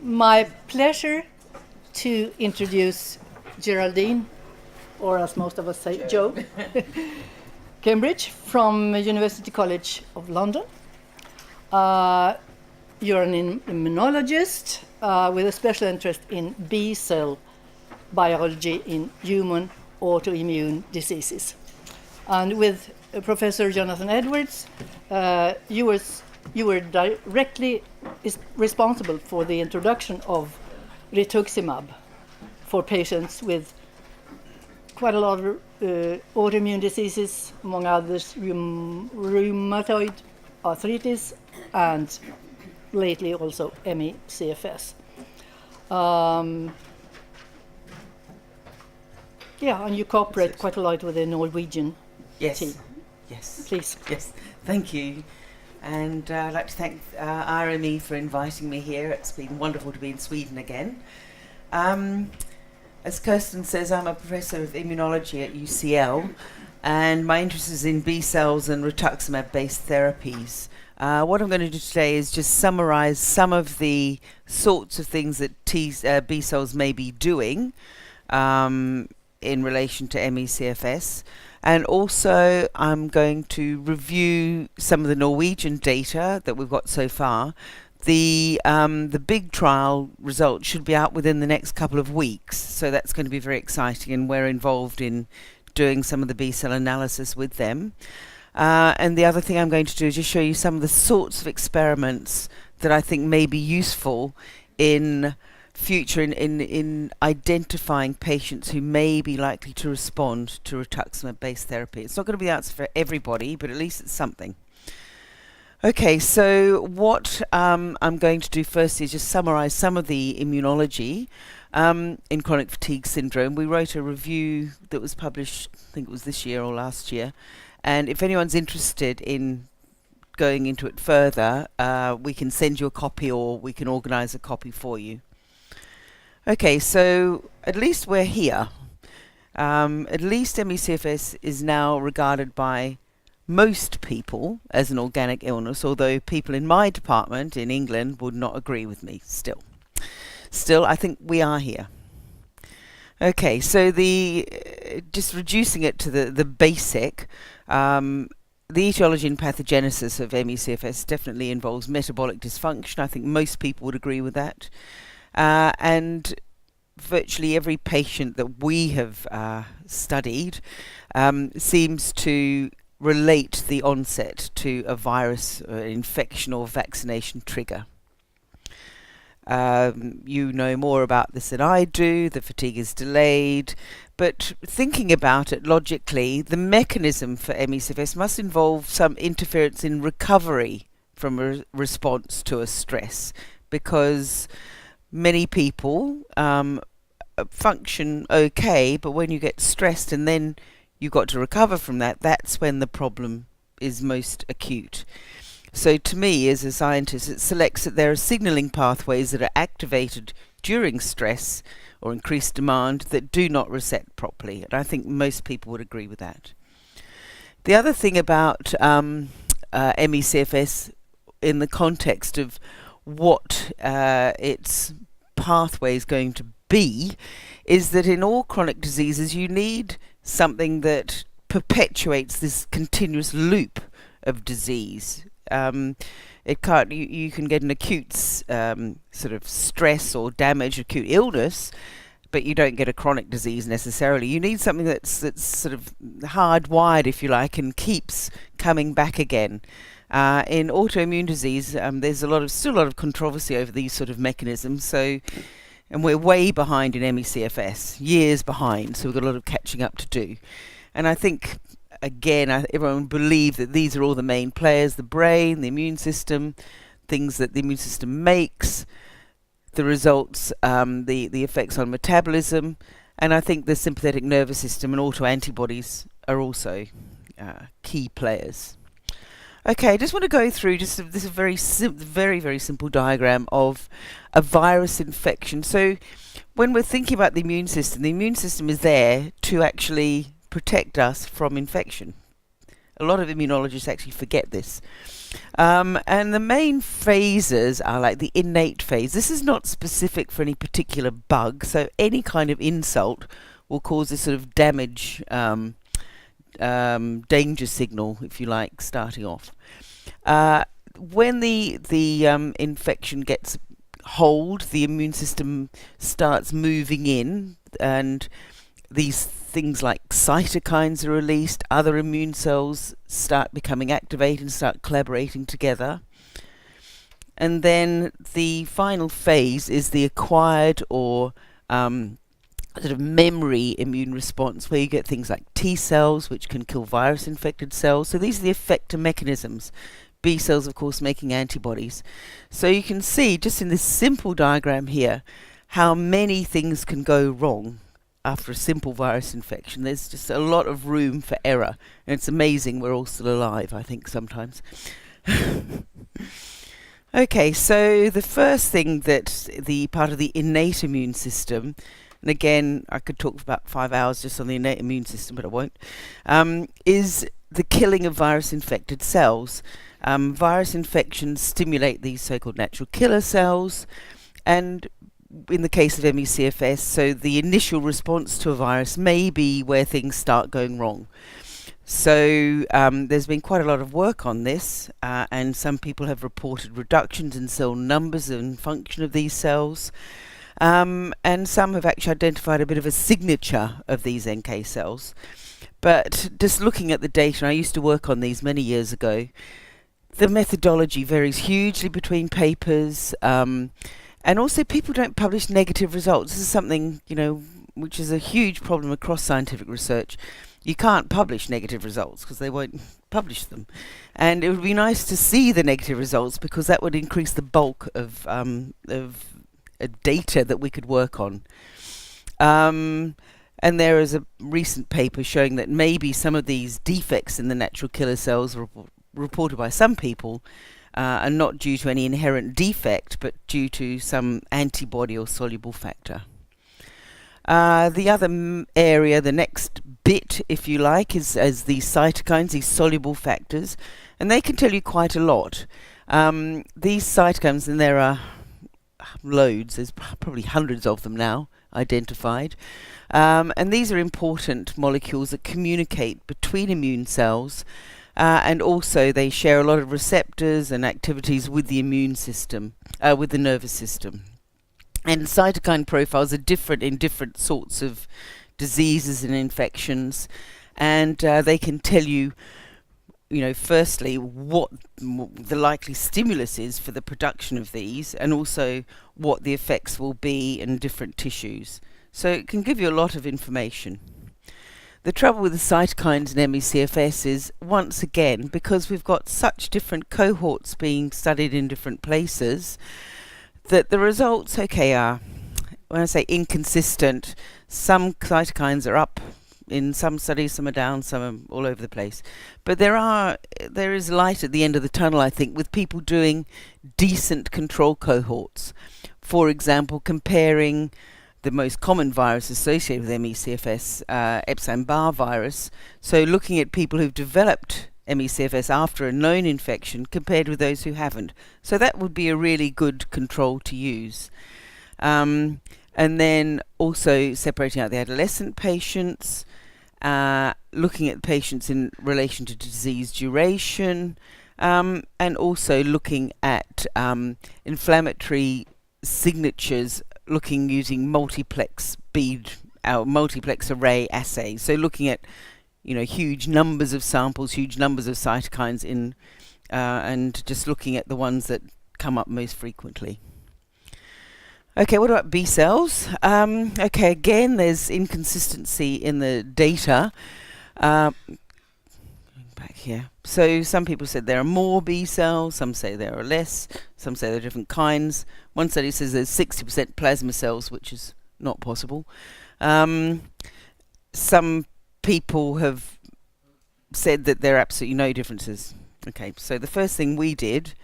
My pleasure to introduce Geraldine, or as most of us say, Joe, Cambridge, from University College of London. You're an immunologist with a special interest in B-cell biology in human autoimmune diseases. And with Professor Jonathan Edwards, you were directly responsible for the introduction of rituximab for patients with quite a lot of autoimmune diseases, among others rheumatoid arthritis and lately also ME/CFS. And you cooperate quite a lot with the Norwegian team. Yes. Please. Yes. Thank you. And I'd like to thank RME for inviting me here. It's been wonderful to be in Sweden again. As Kirsten says, I'm a professor of immunology at UCL, and my interest is in B cells and rituximab-based therapies. What I'm going to do today is just summarize some of the sorts of things that B cells may be doing in relation to ME/CFS. And also I'm going to review some of the Norwegian data that we've got so far. The big trial results should be out within the next couple of weeks, so that's going to be very exciting, and we're involved in doing some of the B-cell analysis with them. And the other thing I'm going to do is just show you some of the sorts of experiments that I think may be useful in future in identifying patients who may be likely to respond to rituximab-based therapy. It's not going to be the answer for everybody, but at least it's something. Okay, so what I'm going to do first is just summarize some of the immunology in chronic fatigue syndrome. We wrote a review that was published, I think it was this year or last year, and if anyone's interested in going into it further, we can send you a copy or we can organize a copy for you. Okay, so at least we're here. At least ME/CFS is now regarded by most people as an organic illness, although people in my department in England would not agree with me still. Still, I think we are here. Okay, so just reducing it to the basic, the etiology and pathogenesis of ME/CFS definitely involves metabolic dysfunction. I think most people would agree with that. And virtually every patient that we have studied seems to relate the onset to a virus, infection or vaccination trigger. You know more about this than I do. The fatigue is delayed, but thinking about it logically, the mechanism for ME/CFS must involve some interference in recovery from a response to a stress, because many people function okay, but when you get stressed and then you've got to recover from that, that's when the problem is most acute. So to me, as a scientist, it selects that there are signaling pathways that are activated during stress or increased demand that do not reset properly. And I think most people would agree with that. The other thing about ME/CFS in the context of what its pathway is going to be is that in all chronic diseases you need something that perpetuates this continuous loop of disease. It can't. You can get an acute sort of stress or damage, acute illness, but you don't get a chronic disease necessarily. You need something that's sort of hardwired, if you like, and keeps coming back again. In autoimmune disease, there's still a lot of controversy over these sort of mechanisms. And we're way behind in ME/CFS, years behind. So we've got a lot of catching up to do. And I think, again, everyone believes that these are all the main players: the brain, the immune system, things that the immune system makes, the results, the effects on metabolism, and I think the sympathetic nervous system and autoantibodies are also key players. Okay, I just want to go through this very simple diagram of a virus infection. So when we're thinking about the immune system is there to actually protect us from infection. A lot of immunologists actually forget this. And the main phases are like the innate phase. This is not specific for any particular bug, so any kind of insult will cause this sort of damage, danger signal, if you like, starting off. When the infection gets hold, the immune system starts moving in, and these things like cytokines are released, other immune cells start becoming activated and start collaborating together. And then the final phase is the acquired or sort of memory immune response, where you get things like T cells, which can kill virus-infected cells. So these are the effector mechanisms. B cells, of course, making antibodies. So you can see, just in this simple diagram here, how many things can go wrong after a simple virus infection. There's just a lot of room for error. And it's amazing we're all still alive, I think, sometimes. Okay, so the first thing that the part of the innate immune system, and again, I could talk for about 5 hours just on the innate immune system, but I won't, is the killing of virus-infected cells. Virus infections stimulate these so-called natural killer cells, and in the case of ME/CFS, so the initial response to a virus may be where things start going wrong. So there's been quite a lot of work on this, and some people have reported reductions in cell numbers and function of these cells, and some have actually identified a bit of a signature of these NK cells. But just looking at the data, and I used to work on these many years ago, the methodology varies hugely between papers, and also people don't publish negative results. This is something, which is a huge problem across scientific research. You can't publish negative results because they won't publish them. And it would be nice to see the negative results, because that would increase the bulk of data that we could work on. And there is a recent paper showing that maybe some of these defects in the natural killer cells reported by some people are not due to any inherent defect, but due to some antibody or soluble factor. The other area, the next bit, if you like, is as these cytokines, these soluble factors, and they can tell you quite a lot. These cytokines, and there are loads, there's probably hundreds of them now identified, and these are important molecules that communicate between immune cells, and also they share a lot of receptors and activities with the immune system, with the nervous system. And cytokine profiles are different in different sorts of diseases and infections, and they can tell you, firstly, what the likely stimulus is for the production of these, and also what the effects will be in different tissues. So it can give you a lot of information. The trouble with the cytokines in ME/CFS is, once again, because we've got such different cohorts being studied in different places, that the results, are, when I say inconsistent, some cytokines are up in some studies, some are down, some are all over the place. But there is light at the end of the tunnel, I think, with people doing decent control cohorts. For example, comparing the most common virus associated with ME/CFS, Epstein-Barr virus. So looking at people who've developed ME/CFS after a known infection compared with those who haven't. So that would be a really good control to use. And then also separating out the adolescent patients, looking at patients in relation to disease duration, and also looking at inflammatory signatures, using multiplex array assays. So looking at huge numbers of samples, huge numbers of cytokines in, and just looking at the ones that come up most frequently. Okay, what about B cells? Okay, again, there's inconsistency in the data. Back here. So some people said there are more B cells, some say there are less, some say there are different kinds. One study says there's 60% plasma cells, which is not possible. Some people have said that there are absolutely no differences. Okay, so the first thing we did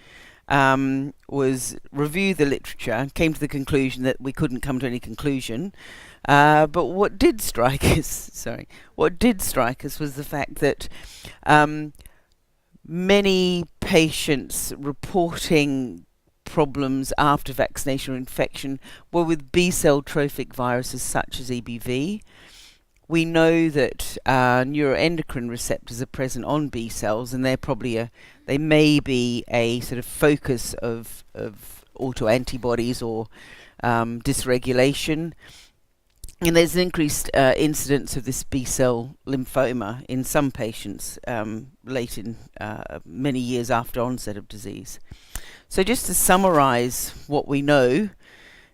was review the literature and came to the conclusion that we couldn't come to any conclusion. But what did strike us, was the fact that many patients reporting problems after vaccination or infection were with B-cell trophic viruses such as EBV. We know that neuroendocrine receptors are present on B cells, and they may be a sort of focus of autoantibodies or dysregulation. And there's an increased incidence of this B-cell lymphoma in some patients late in many years after onset of disease. So just to summarize what we know,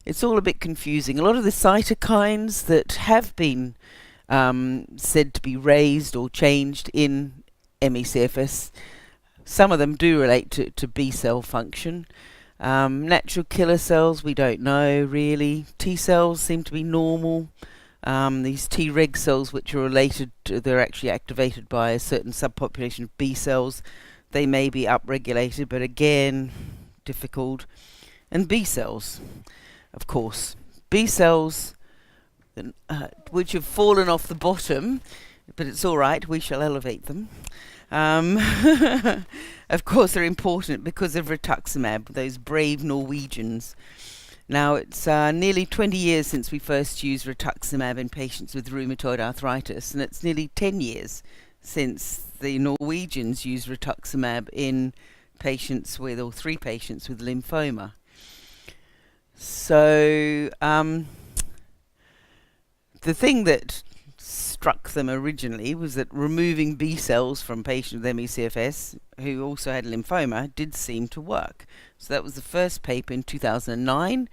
it's all a bit confusing. A lot of the cytokines that have been said to be raised or changed in ME/CFS, some of them do relate to B-cell function. Natural killer cells, we don't know really. T cells seem to be normal. These Treg cells, which are related to, they're actually activated by a certain subpopulation of B cells. They may be upregulated, but again, difficult. And B cells, of course. B cells, which have fallen off the bottom, but it's all right, we shall elevate them. Of course, they're important because of rituximab, those brave Norwegians. Now, it's nearly 20 years since we first used rituximab in patients with rheumatoid arthritis, and it's nearly 10 years since the Norwegians used rituximab in patients with, or 3 patients with lymphoma. So, the thing that struck them originally was that removing B cells from patients with ME/CFS who also had lymphoma did seem to work. So that was the first paper in 2009,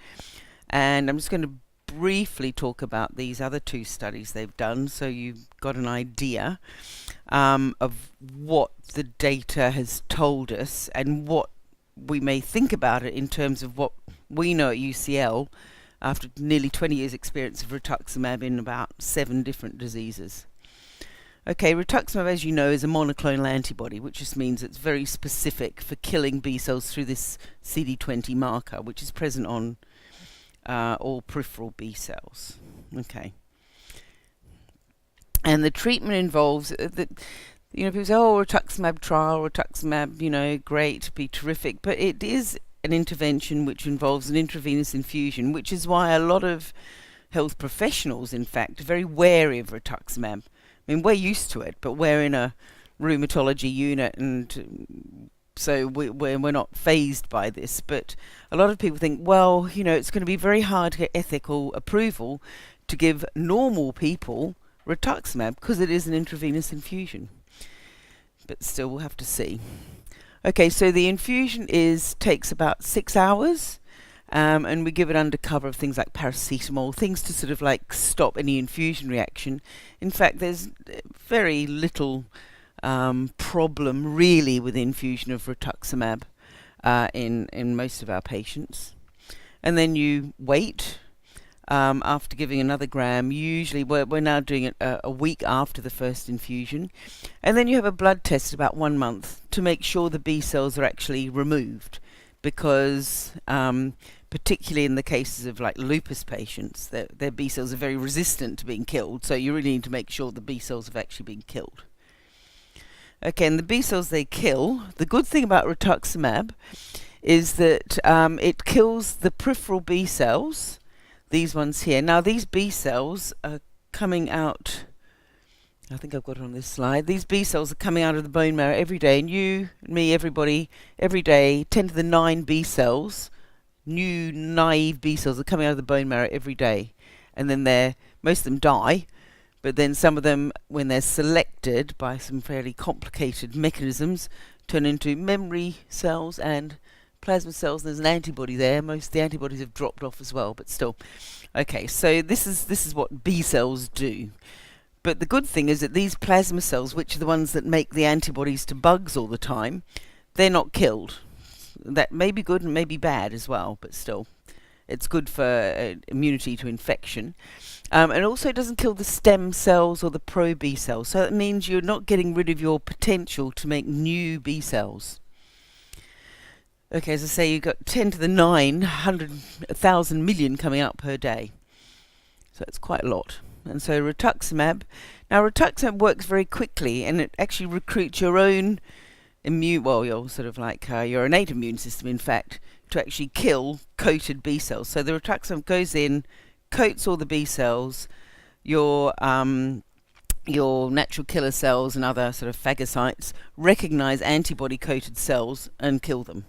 and I'm just going to briefly talk about these other 2 studies they've done so you've got an idea of what the data has told us and what we may think about it in terms of what we know at UCL after nearly 20 years experience of rituximab in about 7 different diseases. Okay, rituximab, as you know, is a monoclonal antibody, which just means it's very specific for killing B cells through this CD20 marker, which is present on all peripheral B cells. Okay. And the treatment involves, people say, oh, rituximab trial, rituximab, great, be terrific, but it is an intervention which involves an intravenous infusion, which is why a lot of health professionals, in fact, are very wary of rituximab. I mean, we're used to it, but we're in a rheumatology unit, and so we're not fazed by this. But a lot of people think, well, it's going to be very hard to get ethical approval to give normal people rituximab because it is an intravenous infusion. But still, we'll have to see. Okay, so the infusion takes about 6 hours, and we give it under cover of things like paracetamol, things to sort of like stop any infusion reaction. In fact, there's very little problem really with the infusion of rituximab in most of our patients. And then you wait after giving another gram. Usually we're now doing it a week after the first infusion. And then you have a blood test about 1 month to make sure the B cells are actually removed, because particularly in the cases of like lupus patients, their B cells are very resistant to being killed, so you really need to make sure the B cells have actually been killed. Okay, and the B cells they kill, the good thing about rituximab is that it kills the peripheral B cells, these ones here. Now these B cells are coming out, I think I've got it on this slide, these B cells are coming out of the bone marrow every day, and you, me, everybody, every day, 10 to the 9 B cells, new naive B cells are coming out of the bone marrow every day. And then most of them die, but then some of them, when they're selected by some fairly complicated mechanisms, turn into memory cells and plasma cells. There's an antibody there. Most of the antibodies have dropped off as well, but still. Okay, so this is what B cells do. But the good thing is that these plasma cells, which are the ones that make the antibodies to bugs all the time, they're not killed. That may be good and may be bad as well, but still, it's good for immunity to infection. And also it doesn't kill the stem cells or the pro-B cells, so that means you're not getting rid of your potential to make new B cells. Okay, as I say, you've got 10 to the 9, 100,000 million coming out per day. So it's quite a lot. And so rituximab works very quickly, and it actually recruits your own your sort of like your innate immune system, in fact, to actually kill coated B cells. So the rituximab goes in, coats all the B cells, your natural killer cells and other sort of phagocytes recognize antibody-coated cells and kill them.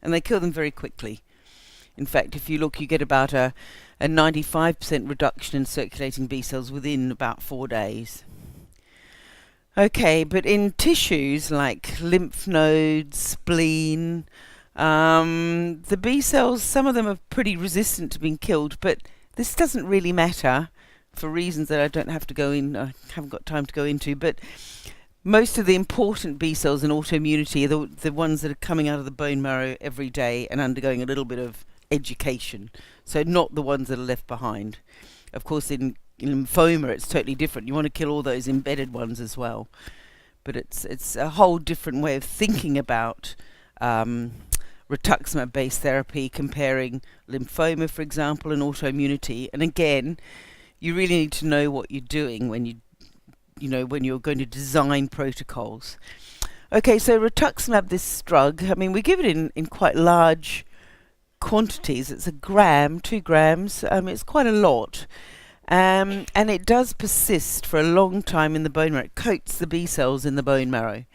And they kill them very quickly. In fact, if you look, you get about a 95% reduction in circulating B cells within about 4 days. Okay, but in tissues like lymph nodes, spleen, the B cells, some of them are pretty resistant to being killed, but this doesn't really matter for reasons that I don't have to go in, I haven't got time to go into, but most of the important B cells in autoimmunity are the ones that are coming out of the bone marrow every day and undergoing a little bit of education, so not the ones that are left behind. Of course, in lymphoma, it's totally different. You want to kill all those embedded ones as well. But it's a whole different way of thinking about rituximab-based therapy, comparing lymphoma, for example, and autoimmunity. And again, you really need to know what you're doing when when you're going to design protocols. Okay, so rituximab, this drug, I mean, we give it in quite large quantities. It's 1 gram, 2 grams. It's quite a lot. And it does persist for a long time in the bone marrow. It coats the B cells in the bone marrow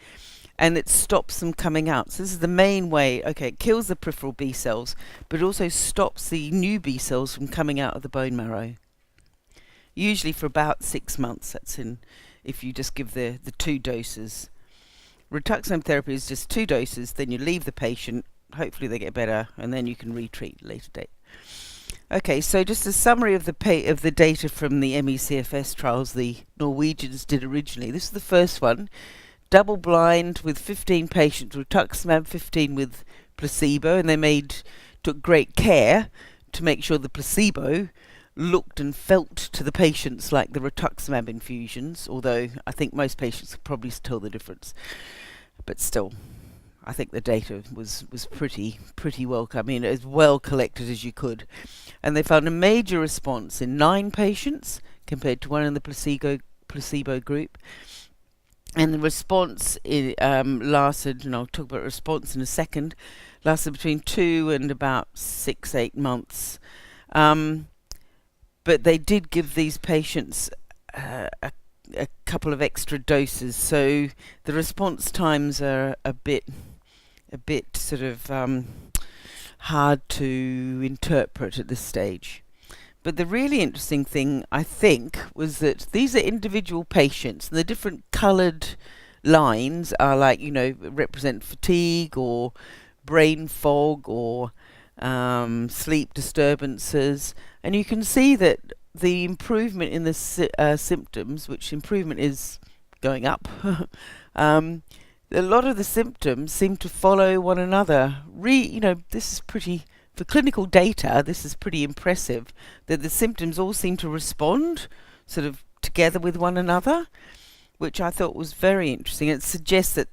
and it stops them coming out. So this is the main way. Okay, it kills the peripheral B cells, but it also stops the new B cells from coming out of the bone marrow. Usually for about 6 months. That's if you just give the 2 doses. Rituximab therapy is just 2 doses, then you leave the patient, hopefully they get better, and then you can retreat at a later date. Okay, so just a summary of the data from the ME/CFS trials the Norwegians did originally. This is the first one, double-blind with 15 patients with rituximab, 15 with placebo, and they took great care to make sure the placebo looked and felt to the patients like the rituximab infusions, although I think most patients could probably tell the difference. But still, I think the data was pretty well, I mean, as well collected as you could. And they found a major response in 9 patients compared to 1 in the placebo group. And the response lasted, and I'll talk about response in a second, lasted between 2 and about 6-8 months. But they did give these patients a couple of extra doses, so the response times are a bit sort of hard to interpret at this stage. But the really interesting thing, I think, was that these are individual patients, and the different coloured lines are like, represent fatigue or brain fog or sleep disturbances, and you can see that the improvement in the symptoms, which improvement is going up, a lot of the symptoms seem to follow one another. This is pretty, for clinical data, this is pretty impressive, that the symptoms all seem to respond sort of together with one another, which I thought was very interesting. It suggests that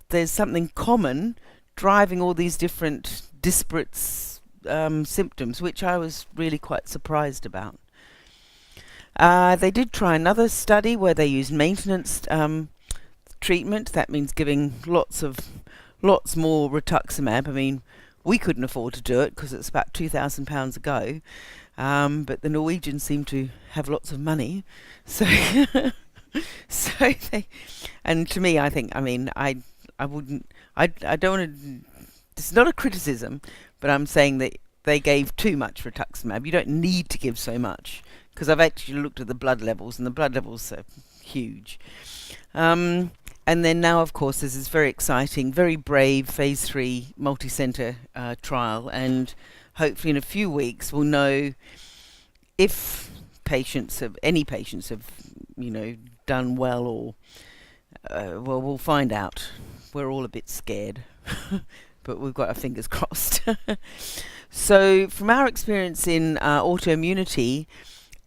there's something common driving all these different disparate symptoms, which I was really quite surprised about. They did try another study where they used maintenance treatment. That means giving lots more rituximab. I mean, we couldn't afford to do it because it's about £2,000 a go, but the Norwegians seem to have lots of money, so and to me, I think, I mean, I don't want to. It's not a criticism, but I'm saying that they gave too much rituximab. You don't need to give so much, because I've actually looked at the blood levels, and the blood levels are huge. And then now, of course, there's this very exciting, very brave phase 3 multi-center trial, and hopefully in a few weeks we'll know if any patients have, done well, or well, we'll find out. We're all a bit scared, but we've got our fingers crossed. So, from our experience in autoimmunity,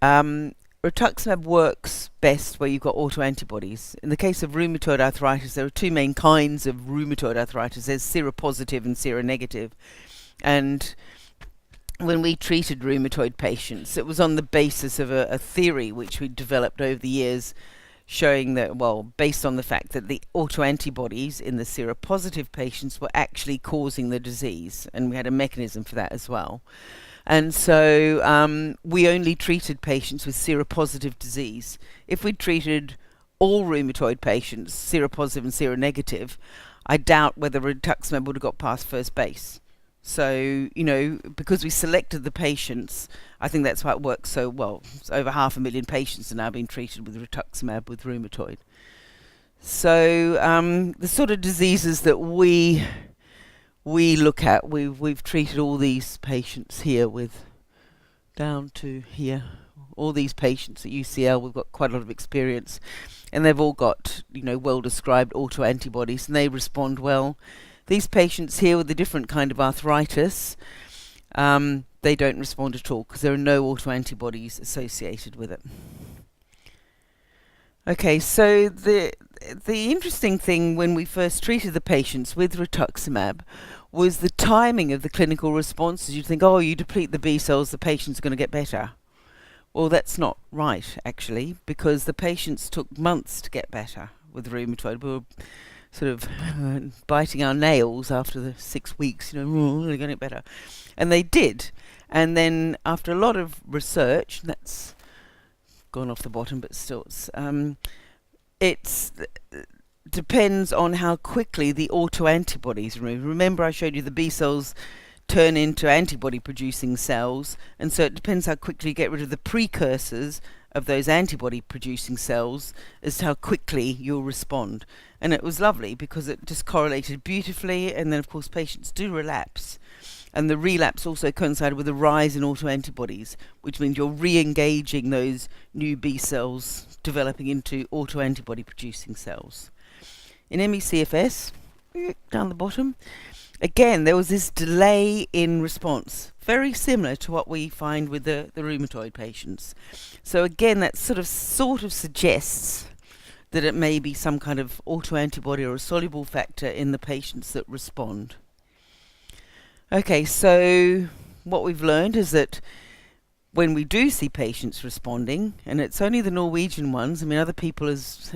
rituximab works best where you've got autoantibodies. In the case of rheumatoid arthritis, there are 2 main kinds of rheumatoid arthritis. There's seropositive and seronegative. And when we treated rheumatoid patients, it was on the basis of a theory which we developed over the years, showing that, well, based on the fact that the autoantibodies in the seropositive patients were actually causing the disease, and we had a mechanism for that as well. And so we only treated patients with seropositive disease. If we treated all rheumatoid patients, seropositive and seronegative, I doubt whether rituximab would have got past first base. So, you know, because we selected the patients, I think that's why it works so well. It's over 500,000 patients are now being treated with rituximab with rheumatoid. So the sort of diseases that we look at, we've treated all these patients here with, down to here, all these patients at UCL. We've got quite a lot of experience, and they've all got, you know, well-described autoantibodies, and they respond well. These patients here with a different kind of arthritis, they don't respond at all because there are no autoantibodies associated with it. Okay, so the interesting thing when we first treated the patients with rituximab was the timing of the clinical responses. You'd think, oh, you deplete the B cells, the patient's going to get better. Well, that's not right, actually, because the patients took months to get better with rheumatoid. We were sort of biting our nails after the 6 weeks, you know, oh, they're going to get better. And they did. And then after a lot of research, and that's gone off the bottom, but still, it's depends on how quickly the autoantibodies remove. Remember I showed you the B cells turn into antibody-producing cells, and so it depends how quickly you get rid of the precursors of those antibody-producing cells as to how quickly you'll respond. And it was lovely because it just correlated beautifully, and then of course patients do relapse. And the relapse also coincided with a rise in autoantibodies, which means you're re-engaging those new B cells developing into autoantibody-producing cells. In ME/CFS, down the bottom, again, there was this delay in response, very similar to what we find with the rheumatoid patients. So again, that sort of suggests that it may be some kind of autoantibody or a soluble factor in the patients that respond. Okay, so what we've learned is that when we do see patients responding, and it's only the Norwegian ones, I mean, other people is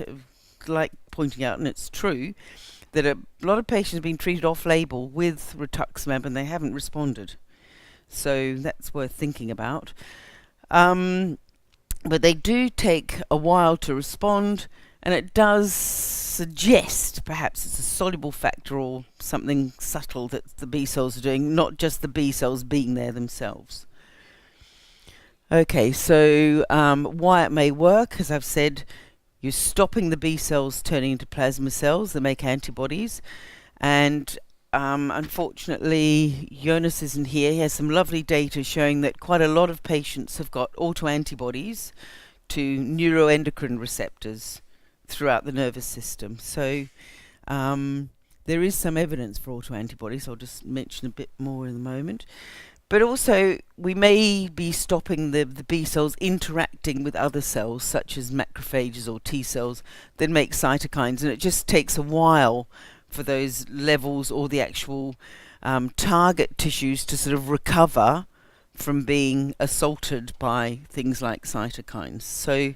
like pointing out, and it's true, that a lot of patients have been treated off-label with rituximab and they haven't responded. So that's worth thinking about. But they do take a while to respond, and it does suggest perhaps it's a soluble factor or something subtle that the B cells are doing, not just the B cells being there themselves. Okay, so why it may work, as I've said, you're stopping the B cells turning into plasma cells that make antibodies, and unfortunately Jonas isn't here. He has some lovely data showing that quite a lot of patients have got autoantibodies to neuroendocrine receptors throughout the nervous system. So there is some evidence for autoantibodies. I'll just mention a bit more in a moment. But also, we may be stopping the B cells interacting with other cells, such as macrophages or T cells, that make cytokines, and it just takes a while for those levels or the actual target tissues to sort of recover from being assaulted by things like cytokines. So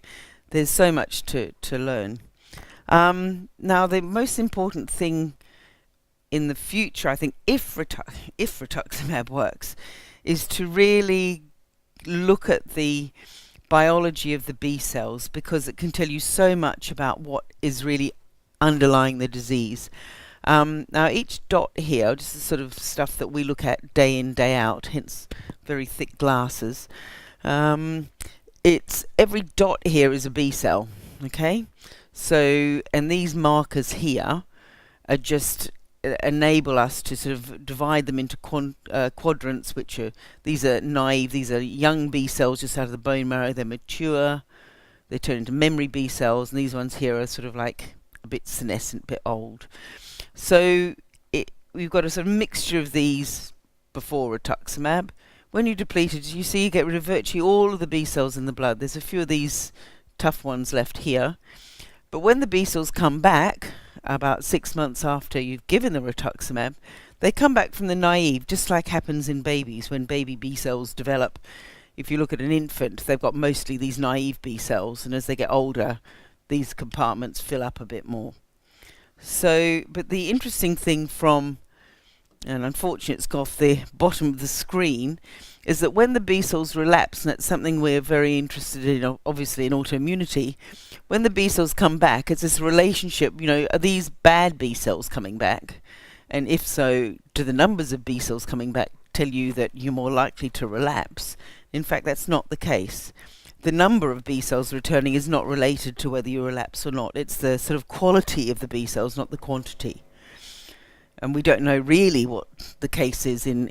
there's so much to learn. Now, the most important thing in the future, I think, if rituximab works, is to really look at the biology of the B cells, because it can tell you so much about what is really underlying the disease. Now, each dot here, just the sort of stuff that we look at day in, day out, hence very thick glasses. It's every dot here is a B cell, okay? So, and these markers here are just enable us to sort of divide them into quadrants, which are, these are naive, these are young B cells just out of the bone marrow, they're mature, they turn into memory B cells, and these ones here are sort of like a bit senescent, a bit old. So we've got a sort of mixture of these before rituximab. When you deplete it, you see you get rid of virtually all of the B cells in the blood. There's a few of these tough ones left here. But when the B cells come back, about 6 months after you've given the rituximab, they come back from the naive, just like happens in babies when baby B cells develop. If you look at an infant, they've got mostly these naive B cells, and as they get older, these compartments fill up a bit more. So, but the interesting thing from, and unfortunately it's got off the bottom of the screen, is that when the B cells relapse, and that's something we're very interested in, obviously in autoimmunity, when the B cells come back, it's this relationship, are these bad B cells coming back? And if so, do the numbers of B cells coming back tell you that you're more likely to relapse? In fact, that's not the case. The number of B cells returning is not related to whether you relapse or not. It's the sort of quality of the B cells, not the quantity. And we don't know really what the case is in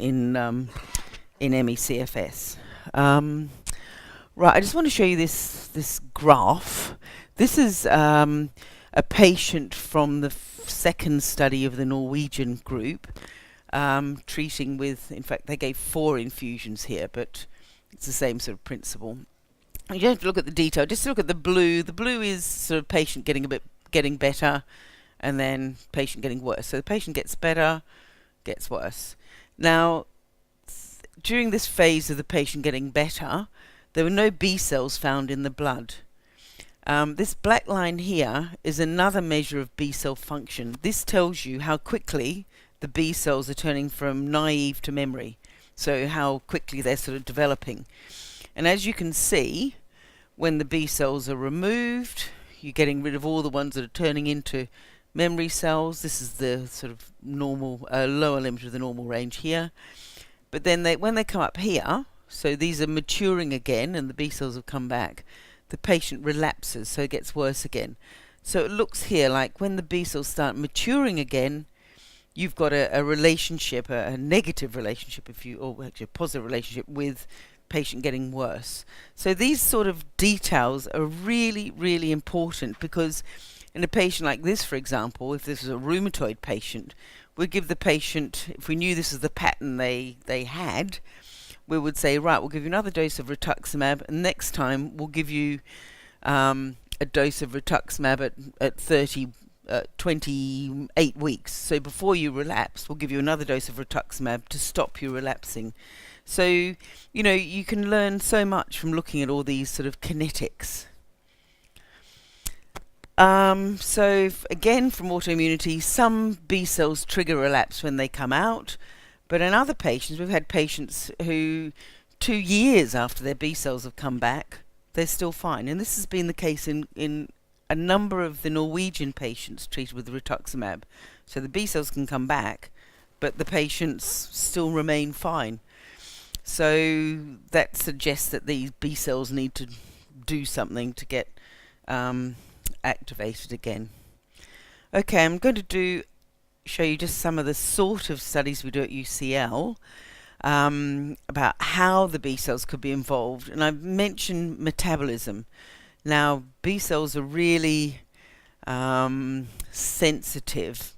ME/CFS. Right, I just want to show you this graph. This is a patient from the second study of the Norwegian group, treating with, in fact, they gave 4 infusions here, but it's the same sort of principle. You don't have to look at the detail, just look at the blue. The blue is sort of patient getting better, and then patient getting worse. So the patient gets better, gets worse. Now, during this phase of the patient getting better, there were no B cells found in the blood. This black line here is another measure of B cell function. This tells you how quickly the B cells are turning from naive to memory. So how quickly they're sort of developing. And as you can see, when the B cells are removed, you're getting rid of all the ones that are turning into memory cells. This is the sort of normal, lower limit of the normal range here. But then when they come up here, so these are maturing again and the B cells have come back, the patient relapses, so it gets worse again. So it looks here like when the B cells start maturing again, you've got a relationship, a negative relationship, or actually a positive relationship with patient getting worse. So these sort of details are really, really important, because in a patient like this, for example, if this was a rheumatoid patient, we'd give the patient, if we knew this is the pattern they had, we would say, right, we'll give you another dose of rituximab, and next time we'll give you a dose of rituximab at 28 weeks. So before you relapse, we'll give you another dose of rituximab to stop you relapsing. So, you can learn so much from looking at all these sort of kinetics. So again, from autoimmunity, some B cells trigger relapse when they come out, but in other patients, we've had patients who 2 years after their B cells have come back, they're still fine. And this has been the case in a number of the Norwegian patients treated with rituximab. So the B cells can come back, but the patients still remain fine. So that suggests that these B cells need to do something to get activated again. Okay, I'm going to show you just some of the sort of studies we do at UCL about how the B cells could be involved. And I've mentioned metabolism. Now, B cells are really sensitive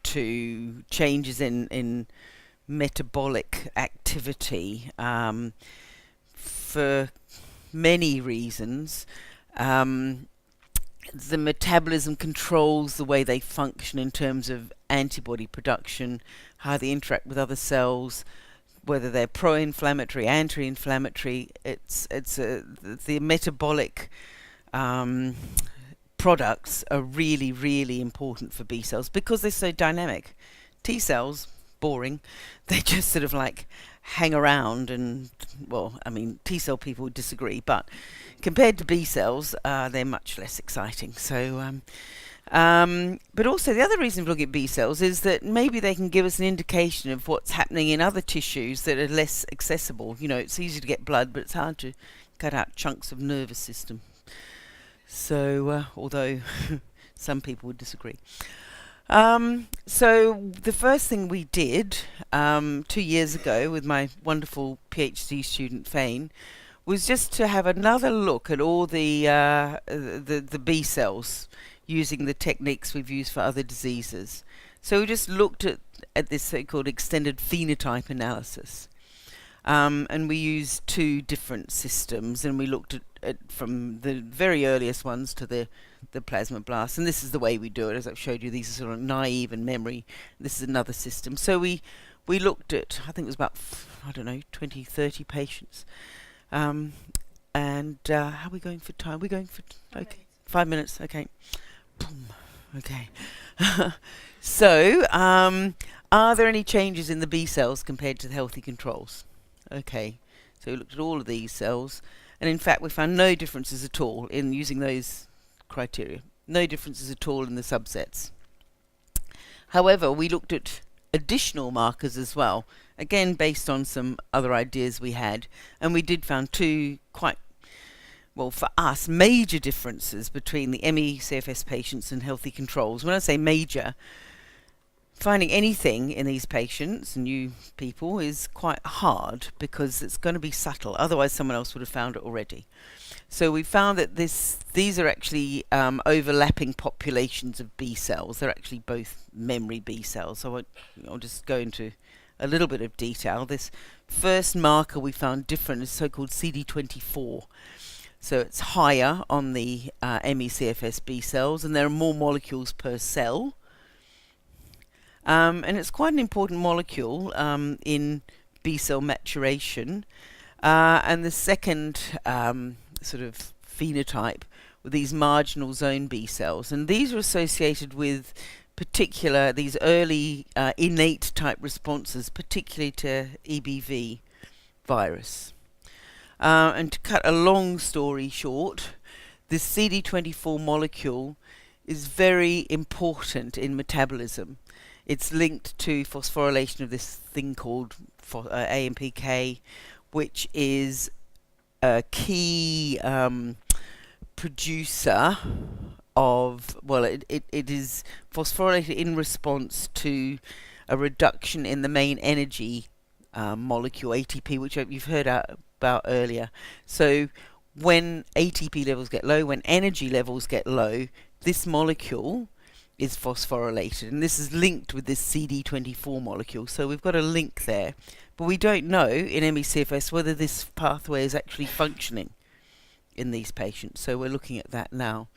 to changes in metabolic activity for many reasons. The metabolism controls the way they function in terms of antibody production, how they interact with other cells, whether they're pro-inflammatory, anti-inflammatory. The metabolic products are really, really important for B cells because they're so dynamic. T cells, boring. They just sort of like hang around and, well, I mean, T cell people would disagree, but compared to B cells, they're much less exciting. So, but also the other reason to look at B cells is that maybe they can give us an indication of what's happening in other tissues that are less accessible. It's easy to get blood, but it's hard to cut out chunks of nervous system. So, although some people would disagree. So the first thing we did 2 years ago with my wonderful PhD student Fane was just to have another look at all the B cells using the techniques we've used for other diseases. So we just looked at this so-called extended phenotype analysis. And we used 2 different systems, and we looked at from the very earliest ones to the plasmablasts. And this is the way we do it. As I've showed you, these are sort of naive and memory. This is another system. So we looked at, I think it was about, 20, 30 patients. And how are we going for time? We're going for, okay, 5 minutes, okay. Boom. Okay. So, are there any changes in the B cells compared to the healthy controls? Okay, so we looked at all of these cells, and in fact we found no differences at all in using those criteria. No differences at all in the subsets. However, we looked at additional markers as well, again based on some other ideas we had, and we did found two quite, well for us, major differences between the ME/CFS patients and healthy controls. When I say major, finding anything in these patients, new people, is quite hard because it's going to be subtle. Otherwise, someone else would have found it already. So we found that these are actually overlapping populations of B cells. They're actually both memory B cells. So I'll just go into a little bit of detail. This first marker we found different is so-called CD24. So it's higher on the ME/CFS B cells, and there are more molecules per cell. And it's quite an important molecule in B cell maturation. And the second sort of phenotype were these marginal zone B cells. And these are associated with these early innate type responses, particularly to EBV virus. And to cut a long story short, this CD24 molecule is very important in metabolism. It's linked to phosphorylation of this thing called AMPK, which is a key producer of, well, it is phosphorylated in response to a reduction in the main energy molecule, ATP, which you've heard about earlier. So when ATP levels get low, when energy levels get low, this molecule is phosphorylated, and this is linked with this CD24 molecule. So we've got a link there, but we don't know in ME/CFS whether this pathway is actually functioning in these patients. So we're looking at that now.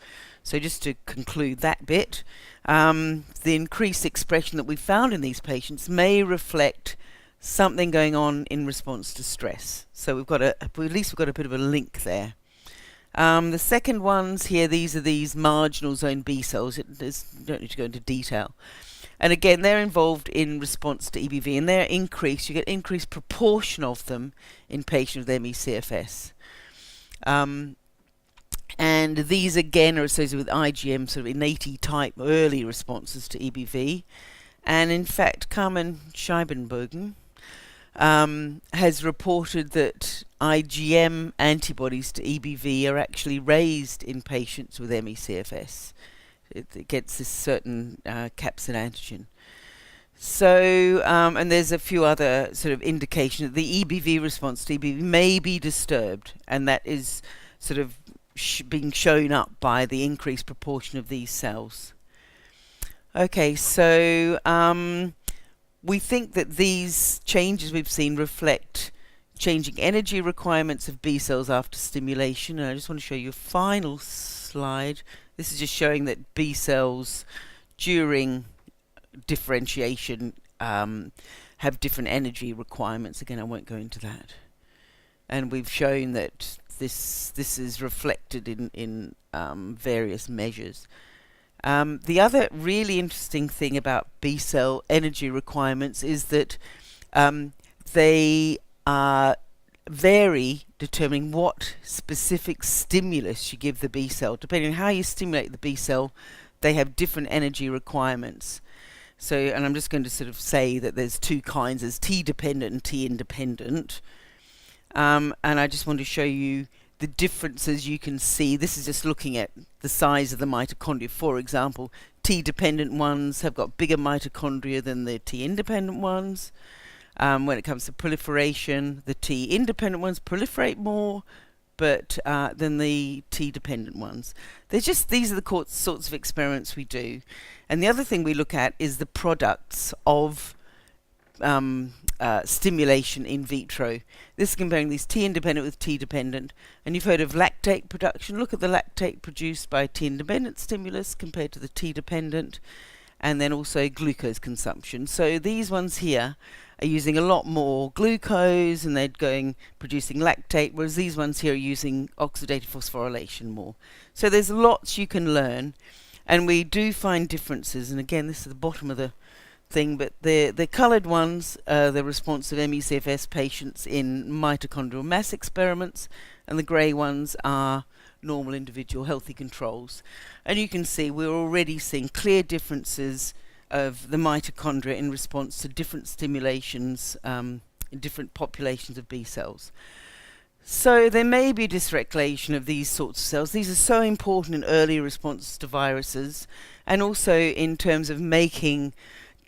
So just to conclude that bit, the increased expression that we found in these patients may reflect something going on in response to stress. So at least we've got a bit of a link there. The second ones here, these are these marginal zone B cells. You don't need to go into detail. And again, they're involved in response to EBV, and they're increased. You get increased proportion of them in patients with ME/CFS. And these again are associated with IgM, sort of innate type early responses to EBV. And in fact, Carmen Scheibenbergen has reported that IgM antibodies to EBV are actually raised in patients with ME/CFS. It gets this certain capsid antigen. So, and there's a few other sort of indications that the EBV response to EBV may be disturbed, and that is sort of being shown up by the increased proportion of these cells. Okay, so we think that these changes we've seen reflect changing energy requirements of B cells after stimulation. And I just want to show you a final slide. This is just showing that B cells during differentiation have different energy requirements. Again, I won't go into that. And we've shown that this is reflected in various measures. The other really interesting thing about B cell energy requirements is that they vary determining what specific stimulus you give the B cell. Depending on how you stimulate the B cell, they have different energy requirements. So, and I'm just going to sort of say that there's two kinds, there's T-dependent and T-independent. And I just want to show you the differences you can see. This is just looking at the size of the mitochondria. For example, T-dependent ones have got bigger mitochondria than the T-independent ones. When it comes to proliferation, the T-independent ones proliferate more but than the T-dependent ones. These are the sorts of experiments we do. And the other thing we look at is the products of stimulation in vitro. This is comparing these T-independent with T-dependent. And you've heard of lactate production. Look at the lactate produced by T-independent stimulus compared to the T-dependent. And then also glucose consumption. So these ones here, are using a lot more glucose and they're producing lactate, whereas these ones here are using oxidative phosphorylation more. So there's lots you can learn, and we do find differences. And again, this is the bottom of the thing, but the coloured ones are the response of ME/CFS patients in mitochondrial mass experiments, and the grey ones are normal individual healthy controls. And you can see we're already seeing clear differences of the mitochondria in response to different stimulations in different populations of B cells. So there may be dysregulation of these sorts of cells. These are so important in early responses to viruses, and also in terms of making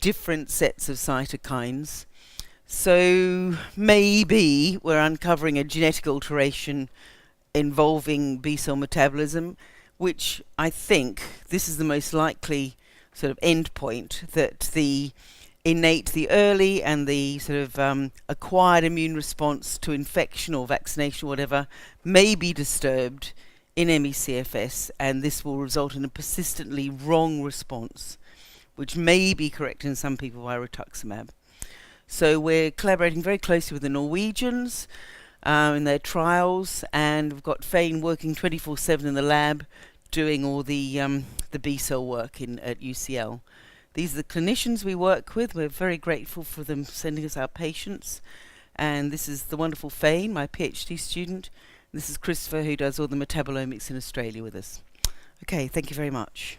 different sets of cytokines. So maybe we're uncovering a genetic alteration involving B cell metabolism, which I think this is the most likely sort of end point, that the early and the sort of acquired immune response to infection or vaccination or whatever may be disturbed in ME/CFS, and this will result in a persistently wrong response, which may be corrected in some people by rituximab. So we're collaborating very closely with the Norwegians in their trials, and we've got Fane working 24/7 in the lab doing all the B cell work at UCL. These are the clinicians we work with. We're very grateful for them sending us our patients. And this is the wonderful Fane, my PhD student. This is Christopher, who does all the metabolomics in Australia with us. Okay, thank you very much.